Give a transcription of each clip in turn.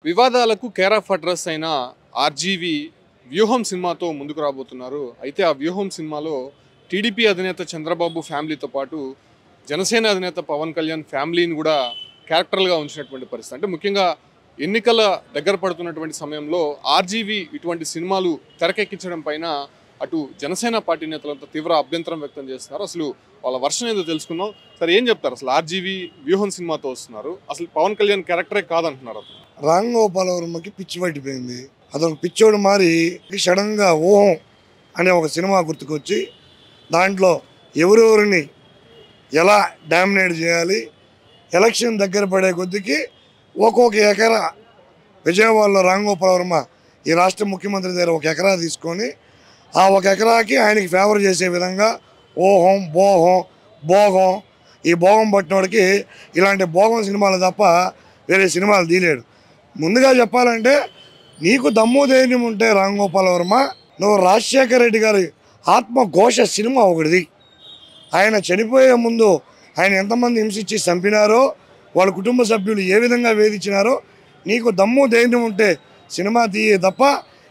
వివాదాలకు care of address అయిన RGV వ్యూహం సినిమాతో ముందుకు రాబోతున్నారు. అయితే ఆ వ్యూహం సినిమాలో టీడీపీ అధినేత చంద్రబాబు ఫ్యామిలీతో పాటు జనసేన అధినేత పవన్ కళ్యాణ్ ఫ్యామిలీని కూడా క్యారెక్టర్లుగా ఉంచినటువంటి పరిస్థితి. అంటే ముఖ్యంగా ఎన్నికల దగ్గర పడుతున్నటువంటి సమయంలో ఆర్జీవి ఇటువంటి సినిమాలు తెరకెక్కించడం పైన అటు జనసేన పార్టీ నేతలంతా తీవ్ర అభ్యంతరం వ్యక్తం చేస్తున్నారు. అసలు వాళ్ళ వర్షన్ ఏదో తెలుసుకుందాం. సరే, ఏం చెప్తారు? అసలు ఆర్జీవి వ్యూహం సినిమాతో వస్తున్నారు, అసలు పవన్ కళ్యాణ్ క్యారెక్టరే కాదంటున్నారు. అతను రామ్ గోపాల్ వర్మకి పిచ్చి పట్టిపోయింది. అతను పిచ్చోడు మారి సడన్గా ఊహం అనే ఒక సినిమా గుర్తుకొచ్చి దాంట్లో ఎవరెవరిని ఎలా డామినేట్ చేయాలి, ఎలక్షన్ దగ్గర పడే కొద్దికి ఒక్కొక్క ఎకరా విజయవాడలో రామ్ గోపాల్ వర్మ ఈ రాష్ట్ర ముఖ్యమంత్రి దగ్గర ఒక ఎకరా తీసుకొని ఆ ఒక ఎకరాకి ఆయనకి ఫేవర్ చేసే విధంగా ఓహం బోహం భోగం, ఈ భోగం పట్టినోడికి ఇలాంటి భోగం సినిమాలు తప్ప వేరే సినిమాలు తీయలేడు. ముందుగా చెప్పాలంటే నీకు దమ్ము ధైర్యం ఉంటే రామ్ గోపాల్ వర్మ నువ్వు రాజశేఖర రెడ్డి గారి ఆత్మఘోష సినిమా ఒకటిది. ఆయన చనిపోయే ముందు ఆయన ఎంతమంది హింసించి చంపినారో, వాళ్ళ కుటుంబ సభ్యులు ఏ విధంగా వేధించినారో నీకు దమ్ము ధైర్యం ఉంటే సినిమా తీయే తప్ప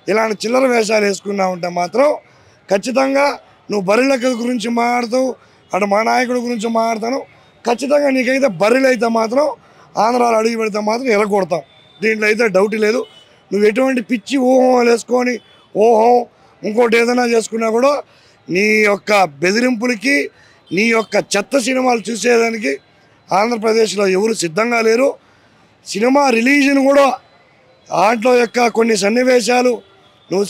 ఇలాంటి చిల్లర వేషాలు వేసుకున్నా ఉంటే మాత్రం ఖచ్చితంగా నువ్వు బర్రెల గురించి మాట్లాడుతావు, అటు మా నాయకుడి గురించి మాట్లాడతాను. ఖచ్చితంగా నీకైతే బర్రెలు అయితే మాత్రం ఆంధ్రాలో అడుగు పెడితే మాత్రం ఎలగొడతాం. దీంట్లో అయితే డౌట్ లేదు. నువ్వు ఎటువంటి పిచ్చి ఊహం వేసుకొని ఓహం ఇంకోటి ఏదైనా చేసుకున్నా కూడా నీ యొక్క బెదిరింపులకి, నీ యొక్క చెత్త సినిమాలు చూసేదానికి ఆంధ్రప్రదేశ్లో ఎవరు సిద్ధంగా లేరు. సినిమా రిలీజ్ని కూడా దాంట్లో యొక్క కొన్ని సన్నివేశాలు నువ్వు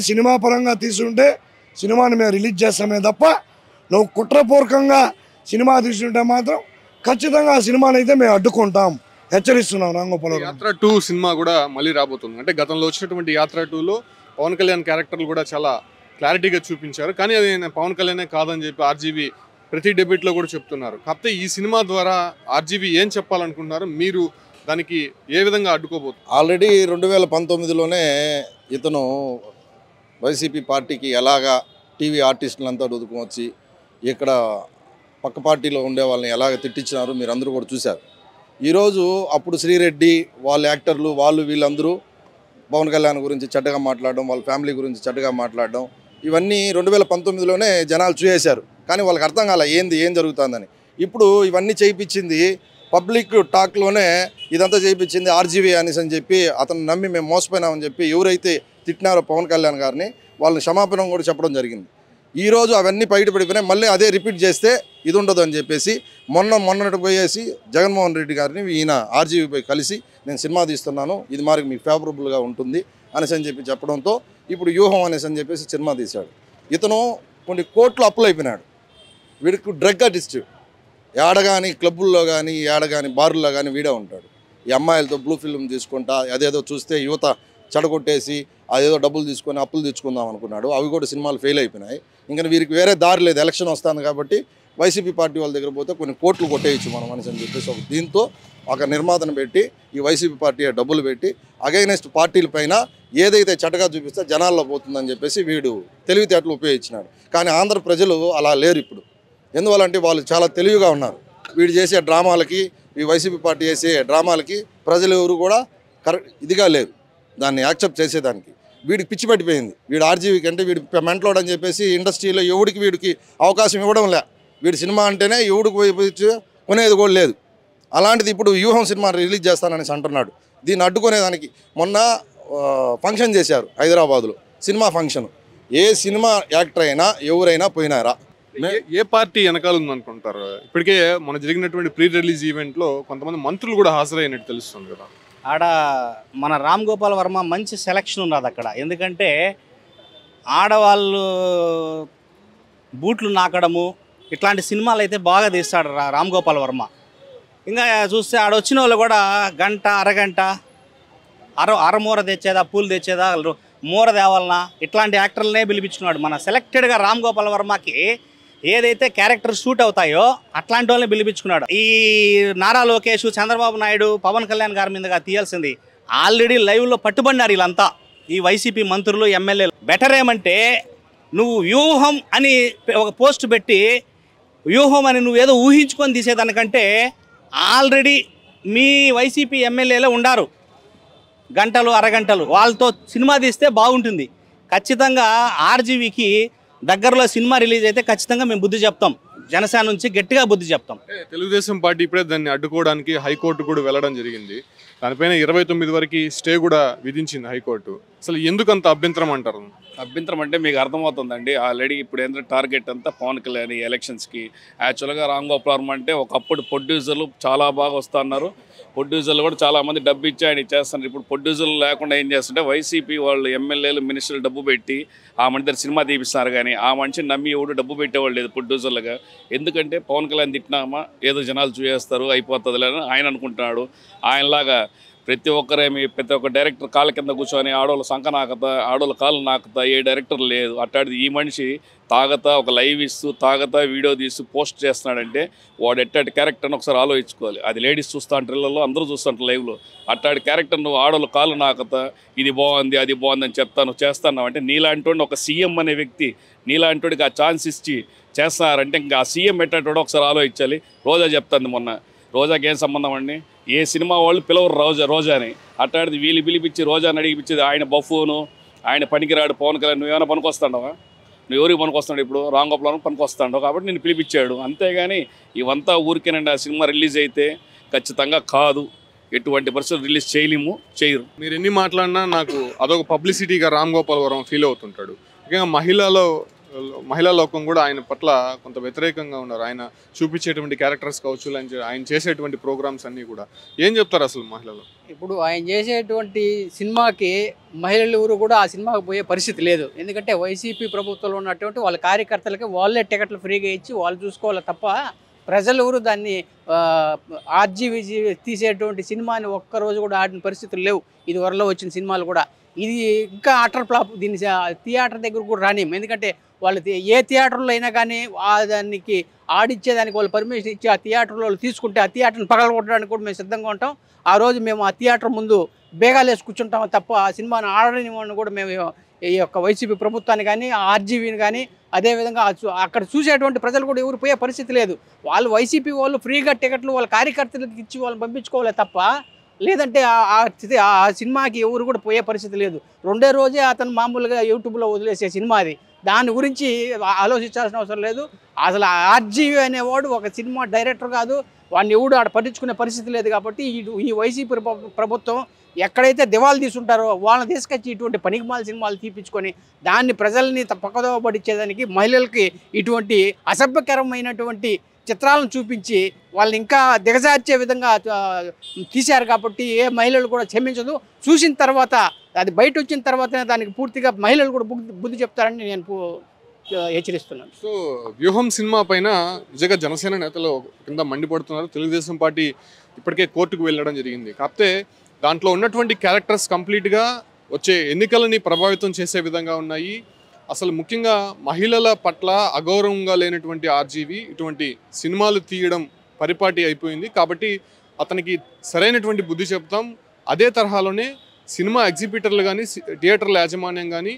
సినిమా పరంగా తీసుకుంటే సినిమాని మేము రిలీజ్ చేస్తామే తప్ప నువ్వు కుట్రపూర్వకంగా సినిమా తీసుకుంటే మాత్రం ఖచ్చితంగా ఆ సినిమాని అయితే మేము అడ్డుకుంటాం, హెచ్చరిస్తున్నాం. రాంగోపాల్ యాత్ర 2 సినిమా కూడా మళ్ళీ రాబోతుంది. అంటే గతంలో వచ్చినటువంటి యాత్ర 2లో పవన్ కళ్యాణ్ క్యారెక్టర్లు కూడా చాలా క్లారిటీగా చూపించారు. కానీ అది పవన్ కళ్యాణే కాదని చెప్పి ఆర్జీవి ప్రతి డెబ్యూట్లో కూడా చెప్తున్నారు. కాకపోతే ఈ సినిమా ద్వారా ఆర్జీవి ఏం చెప్పాలనుకుంటున్నారు, మీరు దానికి ఏ విధంగా అడ్డుకోబోతున్నారు? ఆల్రెడీ 2019లోనే ఇతను వైసీపీ పార్టీకి ఎలాగా టీవీ ఆర్టిస్టులంతా వచ్చి ఇక్కడ పక్క పార్టీలో ఉండే వాళ్ళని ఎలాగ తిట్టించినారు మీరు అందరూ కూడా చూశారు. ఈరోజు అప్పుడు శ్రీరెడ్డి వాళ్ళ యాక్టర్లు వీళ్ళందరూ పవన్ కళ్యాణ్ గురించి చెడ్డగా మాట్లాడడం, వాళ్ళ ఫ్యామిలీ గురించి చెడ్డగా మాట్లాడడం ఇవన్నీ 2019లోనే జనాలు చూసేశారు. కానీ వాళ్ళకి అర్థం కాలే ఏం జరుగుతుందని. ఇప్పుడు ఇవన్నీ చేయించింది పబ్లిక్ టాక్లోనే ఇదంతా చేయించింది ఆర్జీవి అని చెప్పి అతను నమ్మి మేము మోసపోయినామని చెప్పి ఎవరైతే తిట్టినారో పవన్ కళ్యాణ్ గారిని వాళ్ళని క్షమాపణ కూడా చెప్పడం జరిగింది. ఈరోజు అవన్నీ బయటపడిపోయినాయి. మళ్ళీ అదే రిపీట్ చేస్తే ఇది ఉండదు అని చెప్పేసి మొన్నటి పోయేసి జగన్మోహన్ రెడ్డి గారిని ఈయన ఆర్జీవీపై కలిసి నేను సినిమా తీస్తున్నాను, ఇది మరి మీకు ఫేవరబుల్గా ఉంటుంది అని చెప్పి చెప్పడంతో ఇప్పుడు వ్యూహం అని చెప్పేసి సినిమా తీశాడు. ఇతను కొన్ని కోట్లు అప్పులు అయిపోయినాడు. వీడికి డ్రగ్ ఆర్టిస్ట్, ఏడగాని క్లబ్బుల్లో కానీ ఏడగాని బారుల్లో కానీ వీడే ఉంటాడు. ఈ అమ్మాయిలతో బ్లూ ఫిల్మ్ తీసుకుంటా అదేదో చూస్తే యువత చెడగొట్టేసి అదేదో డబ్బులు తీసుకొని అప్పులు తెచ్చుకుందాం అనుకున్నాడు. అవి కూడా సినిమాలు ఫెయిల్ అయిపోయినాయి. ఇంకా వీరికి వేరే దారి లేదు, ఎలక్షన్ వస్తుంది కాబట్టి వైసీపీ పార్టీ వాళ్ళ దగ్గర పోతే కొన్ని కోట్లు కొట్టేయచ్చు మనం అని చెప్పేసి దీంతో ఒక నిర్మాతను పెట్టి ఈ వైసీపీ పార్టీ డబ్బులు పెట్టి అగైనెస్ట్ పార్టీల పైన ఏదైతే చెడ్డగా చూపిస్తే జనాల్లో పోతుందని చెప్పేసి వీడు తెలివితేటలు ఉపయోగించినాడు. కానీ ఆంధ్ర ప్రజలు అలా లేరు ఇప్పుడు. ఎందువల్లంటే వాళ్ళు చాలా తెలివిగా ఉన్నారు. వీడు చేసే డ్రామాలకి, ఈ వైసీపీ పార్టీ చేసే డ్రామాలకి ప్రజలు ఎవరు కూడా ఇదిగా లేరు, దాన్ని యాక్సెప్ట్ చేసేదానికి. వీడికి పిచ్చి పట్టిపోయింది. వీడు ఆర్జీవీకి అంటే వీడు మెంటలోడ్ అని చెప్పేసి ఇండస్ట్రీలో వీడికి అవకాశం ఇవ్వడం లే. వీడి సినిమా అంటేనే ఎవడికి పోయి కొనేది కూడా లేదు. అలాంటిది ఇప్పుడు వ్యూహం సినిమా రిలీజ్ చేస్తానని అంటున్నాడు. దీన్ని అడ్డుకునేదానికి మొన్న ఫంక్షన్ చేశారు హైదరాబాద్లో, సినిమా ఫంక్షన్. ఏ సినిమా యాక్టర్ అయినా ఎవరైనా పోయినారా? ఏ పార్టీ వెనకాల ఉందనుకుంటారు? ఇప్పటికే మన జరిగినటువంటి ప్రీ రిలీజ్ ఈవెంట్లో కొంతమంది మంత్రులు కూడా హాజరైనట్టు తెలుస్తుంది కదా. ఆడ మన రామ్ గోపాల్ వర్మ మంచి సెలక్షన్ ఉన్నది అక్కడ. ఎందుకంటే ఆడవాళ్ళు బూట్లు నాకడము ఇట్లాంటి సినిమాలు అయితే బాగా తీస్తాడు రామ్ గోపాల్ వర్మ. ఇంకా చూస్తే ఆడొచ్చిన వాళ్ళు కూడా గంట అరగంట అరమూర తెచ్చేదా, పూలు తెచ్చేదా, మూర తేవాలన్నా ఇట్లాంటి యాక్టర్లనే పిలిపించుకున్నాడు. మన సెలెక్టెడ్గా రామ్ గోపాల్ వర్మకి ఏదైతే క్యారెక్టర్ షూట్ అవుతాయో అట్లాంటి వాళ్ళని పిలిపించుకున్నాడు. ఈ నారా లోకేష్, చంద్రబాబు నాయుడు, పవన్ కళ్యాణ్ గారి మీదుగా తీయాల్సింది ఆల్రెడీ లైవ్లో పట్టుబడినారు వీళ్ళంతా, ఈ వైసీపీ మంత్రులు, ఎమ్మెల్యేలు. బెటర్ ఏమంటే నువ్వు వ్యూహం అని ఒక పోస్ట్ పెట్టి వ్యూహం అని నువ్వు ఏదో ఊహించుకొని తీసేదానికంటే ఆల్రెడీ మీ వైసీపీ ఎమ్మెల్యేలే ఉండారు, గంటలు అరగంటలు వాళ్ళతో సినిమా తీస్తే బాగుంటుంది. ఖచ్చితంగా ఆర్జీవీకి దగ్గరలో సినిమా రిలీజ్ అయితే ఖచ్చితంగా మేము బుద్ధి చెప్తాం. జనసేన నుంచి గట్టిగా బుద్ధి చెప్తాం. తెలుగుదేశం పార్టీ ఇప్పుడే దాన్ని అడ్డుకోవడానికి హైకోర్టు కూడా వెళ్ళడం జరిగింది. దానిపైన 29 వరకు స్టే కూడా విధించింది హైకోర్టు. అసలు ఎందుకు అంత అభ్యంతరం అంటారు? అభ్యంతరం అంటే మీకు అర్థమవుతుందండి. ఆల్రెడీ ఇప్పుడు ఏంటంటే టార్గెట్ అంతా పవన్ కళ్యాణ్ ఎలక్షన్స్కి. యాక్చువల్గా రామ్ గోపాల్ వర్మ అంటే ఒకప్పుడు ప్రొడ్యూసర్లు చాలా బాగా వస్తున్నారు. ప్రొడ్యూసర్లు కూడా చాలామంది డబ్బు ఇచ్చి ఆయన చేస్తున్నారు. ఇప్పుడు ప్రొడ్యూసర్లు లేకుండా ఏం చేస్తుంటే వైసీపీ వాళ్ళు ఎమ్మెల్యేలు మినిస్టర్లు డబ్బు పెట్టి ఆ మనిషి దగ్గర సినిమా తీపిస్తున్నారు. కానీ ఆ మనిషిని నమ్మి ఎవడు డబ్బు పెట్టేవాళ్ళు లేదు ప్రొడ్యూసర్లుగా. ఎందుకంటే పవన్ కళ్యాణ్ తిట్టినామా ఏదో జనాలు చూసేస్తారు అయిపోతుంది అని ఆయన అనుకుంటున్నాడు. ఆయనలాగా ప్రతి ఒక్క డైరెక్టర్ కాళ్ళ కింద కూర్చొని ఆడోళ్ళు సంఖ నాకుతా, ఆడోళ్ళ కాళ్ళు నాకుతా ఏ డైరెక్టర్ లేదు. అట్టాడిది ఈ మనిషి తాగతా ఒక లైవ్ ఇస్తూ తాగతా వీడియో తీస్తూ పోస్ట్ చేస్తున్నాడంటే వాడు ఎట్టాడి క్యారెక్టర్ని ఒకసారి ఆలోచించుకోవాలి. అది లేడీస్ చూస్తూ ఉంటారు, ఇళ్ళలో అందరూ చూస్తుంటారు లైవ్లో. అట్టాడి క్యారెక్టర్ నువ్వు ఆడోళ్ళ కాళ్ళు నాకుతా ఇది బాగుంది అది బాగుంది అని చెప్తాను చేస్తున్నావు అంటే నీలాంటి ఒక సీఎం అనే వ్యక్తి నీలాంటికి ఆ ఛాన్స్ ఇచ్చి చేస్తున్నారంటే ఇంకా ఆ సీఎం ఎట్టాడో ఒకసారి ఆలోచించాలి. రోజా చెప్తుంది మొన్న, రోజాకి ఏం సంబంధం అండి? ఏ సినిమా వాళ్ళు పిలవరు రోజాని. అట్టాడిది వీళ్ళు పిలిపించి రోజాని అడిగిపించేది ఆయన బఫూను, ఆయన పనికిరాడు పవన్ కళ్యాణ్. నువ్వేమైనా పనికొస్తాడవా? నువ్వు ఎవరికి పనికొస్తాడు? ఇప్పుడు రామ్ గోపాల్ పనికొస్తాడు కాబట్టి నేను పిలిపించాడు అంతేగాని ఇవంతా ఊరికేనండి. ఆ సినిమా రిలీజ్ అయితే ఖచ్చితంగా కాదు, ఎటువంటి పరిస్థితులు రిలీజ్ చేయరు. మీరు ఎన్ని మాట్లాడినా నాకు అదొక పబ్లిసిటీగా రామ్ గోపాల్ వర్మ ఫీల్ అవుతుంటాడు. ముఖ్యంగా మహిళా లోకం కూడా ఆయన పట్ల కొంత వ్యతిరేకంగా ఉన్నారు. ఆయన చూపించేటువంటి క్యారెక్టర్స్ కావచ్చు, ఆయన చేసేటువంటి ప్రోగ్రామ్స్ అన్నీ కూడా. ఏం చెప్తారు అసలు మహిళలు? ఇప్పుడు ఆయన చేసేటువంటి సినిమాకి మహిళలు ఎవరు కూడా ఆ సినిమాకి పోయే పరిస్థితి లేదు. ఎందుకంటే వైసీపీ ప్రభుత్వంలో ఉన్నటువంటి వాళ్ళ కార్యకర్తలకి వాళ్ళే టికెట్లు ఫ్రీగా ఇచ్చి వాళ్ళు చూసుకోవాలి తప్ప ప్రజలు ఎవరు దాన్ని ఆర్జీవీ తీసేటువంటి సినిమాని ఒక్కరోజు కూడా ఆడిన పరిస్థితులు లేవు. ఇది వరలో వచ్చిన సినిమాలు కూడా. ఇది ఇంకా అటర్ ఫ్లాప్. దీన్ని థియేటర్ దగ్గర కూడా రానియం. ఎందుకంటే వాళ్ళు ఏ థియేటర్లో అయినా కానీ దానికి ఆడిచ్చేదానికి వాళ్ళు పర్మిషన్ ఇచ్చి ఆ థియేటర్లో వాళ్ళు తీసుకుంటే ఆ థియేటర్ని పగలగొట్టడానికి కూడా మేము సిద్ధంగా ఉంటాం. ఆ రోజు మేము ఆ థియేటర్ ముందు బేగాలు వేసి కూర్చుంటాం తప్ప ఆ సినిమాను ఆడనివ్వని కూడా మేము ఈ యొక్క వైసీపీ ప్రభుత్వాన్ని కానీ ఆర్జీవీని కానీ అదేవిధంగా అక్కడ చూసేటువంటి ప్రజలు కూడా ఎవరు పోయే పరిస్థితి లేదు. వాళ్ళు వైసీపీ వాళ్ళు ఫ్రీగా టికెట్లు వాళ్ళ కార్యకర్తలకు ఇచ్చి వాళ్ళని పంపించుకోవాలి తప్ప లేదంటే ఆ సినిమాకి ఎవరు కూడా పోయే పరిస్థితి లేదు. రెండో రోజే అతను మామూలుగా యూట్యూబ్లో వదిలేసే సినిమా అది. దాని గురించి ఆలోచించాల్సిన అవసరం లేదు. అసలు ఆర్జీవీ అనేవాడు ఒక సినిమా డైరెక్టర్ కాదు, వాడిని ఎవడు ఆడ పట్టించుకునే పరిస్థితి లేదు. కాబట్టి ఈ వైసీపీ ప్రభుత్వం ఎక్కడైతే దివాళు తీసుంటారో వాళ్ళని తీసుకొచ్చి ఇటువంటి పనికిమాల సినిమాలు తీపించుకొని దాన్ని ప్రజల్ని పక్కదోవ పట్టించేదానికి మహిళలకి ఇటువంటి అసభ్యకరమైనటువంటి చిత్రాలను చూపించి వాళ్ళని ఇంకా దిగజార్చే విధంగా తీశారు. కాబట్టి ఏ మహిళలు కూడా క్షమించదు. చూసిన తర్వాత అది బయట వచ్చిన తర్వాతనే దానికి పూర్తిగా మహిళలు కూడా బుద్ధి చెప్తారని నేను హెచ్చరిస్తున్నాను. సో వ్యూహం సినిమా పైన నిజంగా జనసేన నేతలు కింద మండిపడుతున్నారు. తెలుగుదేశం పార్టీ ఇప్పటికే కోర్టుకు వెళ్ళడం జరిగింది. కాకపోతే దాంట్లో ఉన్నటువంటి క్యారెక్టర్స్ కంప్లీట్గా వచ్చే ఎన్నికలని ప్రభావితం చేసే విధంగా ఉన్నాయి. అసలు ముఖ్యంగా మహిళల పట్ల అగౌరవంగా లేనటువంటి ఆర్జీవీ ఇటువంటి సినిమాలు తీయడం పరిపాటి అయిపోయింది. కాబట్టి అతనికి సరైనటువంటి బుద్ధి చెప్తాం. అదే తరహాలోనే సినిమా ఎగ్జిబిటర్లు కానీ థియేటర్ల యాజమాన్యం కానీ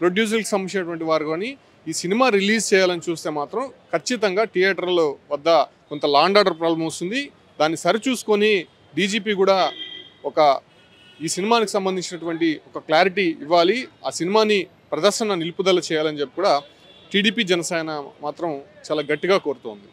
ప్రొడ్యూసర్కి సంబంధించినటువంటి వారు కానీ ఈ సినిమా రిలీజ్ చేయాలని చూస్తే మాత్రం ఖచ్చితంగా థియేటర్ల వద్ద కొంత లా అండ్ ఆర్డర్ ప్రాబ్లం వస్తుంది. దాన్ని సరిచూసుకొని డీజీపీ కూడా ఈ సినిమానికి సంబంధించినటువంటి ఒక క్లారిటీ ఇవ్వాలి. ఆ సినిమాని ప్రదర్శన నిలుపుదల చేయాలని చెప్పి కూడా టీడీపీ జనసేన మాత్రం చాలా గట్టిగా కోరుతోంది.